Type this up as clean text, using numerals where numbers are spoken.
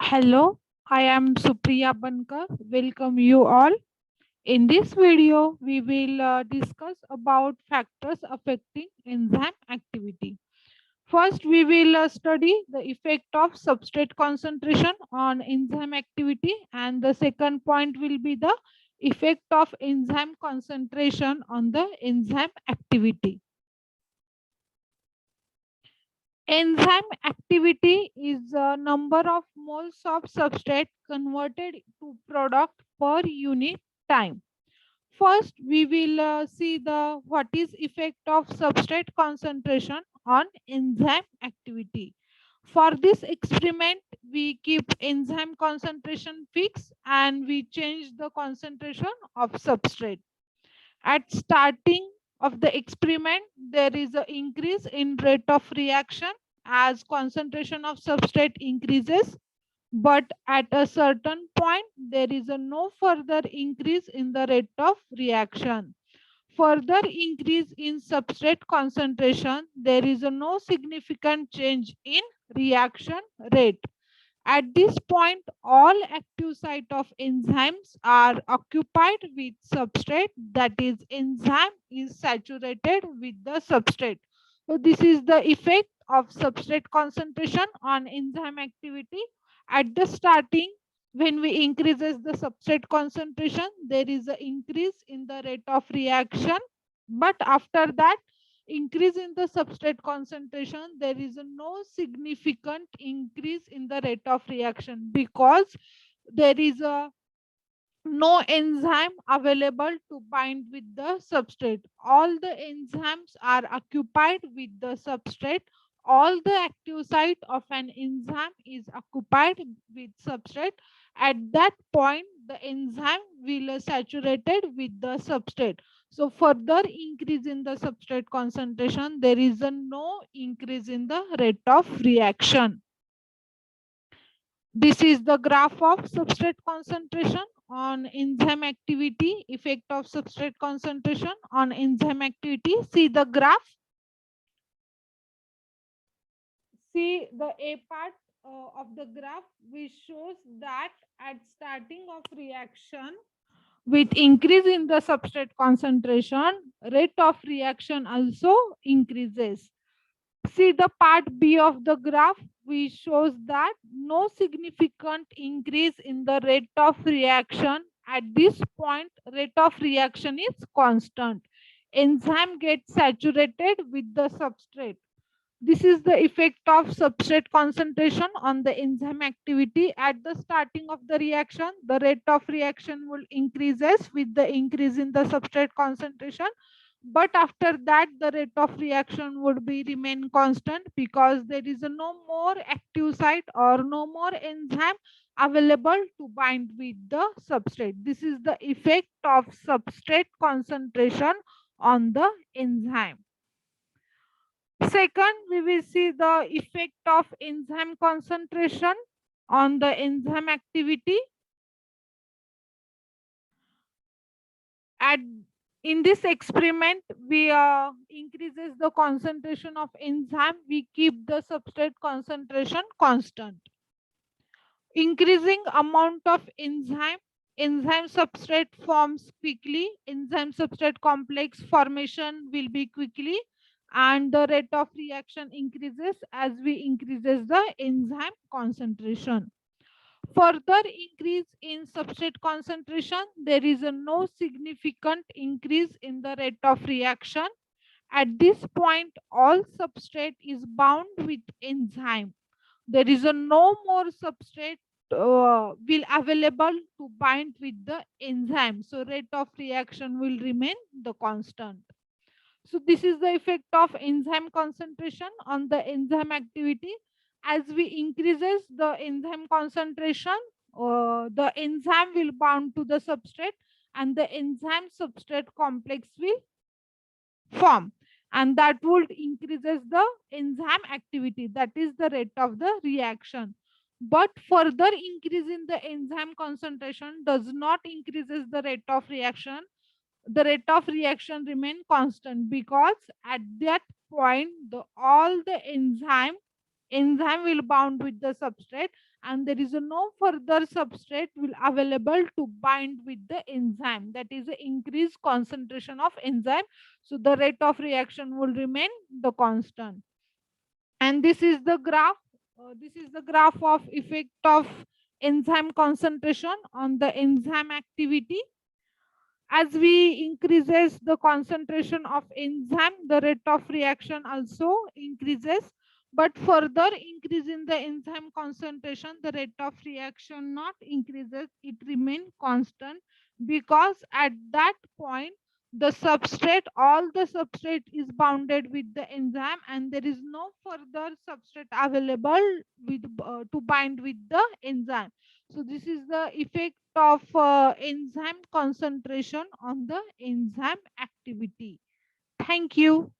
Hello, I am Supriya Bankar. Welcome you all. In this video, we will discuss about factors affecting enzyme activity. First, we will study the effect of substrate concentration on enzyme activity, and the second point will be the effect of enzyme concentration on the enzyme activity. Enzyme activity is a number of moles of substrate converted to product per unit time. First, we will see the what is effect of substrate concentration on enzyme activity. For this experiment, we keep enzyme concentration fixed and we change the concentration of substrate. At starting of the experiment, there is an increase in rate of reaction as concentration of substrate increases, but at a certain point, there is a no further increase in the rate of reaction. Further increase in substrate concentration, there is a no significant change in reaction rate. At this point, all active site of enzymes are occupied with substrate, that is, enzyme is saturated with the substrate. So this is the effect of substrate concentration on enzyme activity. At the starting, when we increases the substrate concentration, there is an increase in the rate of reaction. But after that, increase in the substrate concentration, there is no significant increase in the rate of reaction because there is a no enzyme available to bind with the substrate. All the enzymes are occupied with the substrate. All the active site of an enzyme is occupied with substrate. At that point, the enzyme will saturated with the substrate. So further increase in the substrate concentration, there is a no increase in the rate of reaction. This is the graph of substrate concentration on enzyme activity, effect of substrate concentration on enzyme activity. See the graph. See the A part of the graph, which shows that at starting of reaction, with increase in the substrate concentration, rate of reaction also increases. See the part B of the graph, which shows that no significant increase in the rate of reaction. At this point, rate of reaction is constant. Enzyme gets saturated with the substrate. This is the effect of substrate concentration on the enzyme activity. At the starting of the reaction, the rate of reaction will increases with the increase in the substrate concentration, but after that the rate of reaction would be remain constant because there is no more active site or no more enzyme available to bind with the substrate. This is the effect of substrate concentration on the enzyme. Second, we will see the effect of enzyme concentration on the enzyme activity. At in this experiment, we increases the concentration of enzyme. We keep the substrate concentration constant. Increasing amount of enzyme substrate forms quickly. Enzyme substrate complex formation will be quickly, and the rate of reaction increases as we increases the enzyme concentration. Further increase in substrate concentration, there is a no significant increase in the rate of reaction. At this point, all substrate is bound with enzyme. There is a no more substrate will available to bind with the enzyme. So rate of reaction will remain the constant. So this is the effect of enzyme concentration on the enzyme activity. As we increases the enzyme concentration, the enzyme will bound to the substrate and the enzyme substrate complex will form, and that would increases the enzyme activity, that is the rate of the reaction. But further increase in the enzyme concentration does not increases the rate of reaction. The rate of reaction remain constant because at that point all the enzyme enzyme will bound with the substrate, and there is no further substrate will available to bind with the enzyme. That is the increased concentration of enzyme. So the rate of reaction will remain the constant. And this is the graph. This is the graph of effect of enzyme concentration on the enzyme activity. As we increases the concentration of enzyme, the rate of reaction also increases. But further increase in the enzyme concentration, the rate of reaction not increases, it remain constant, because at that point the substrate, all the substrate is bounded with the enzyme, and there is no further substrate available with to bind with the enzyme. So this is the effect of enzyme concentration on the enzyme activity. Thank you.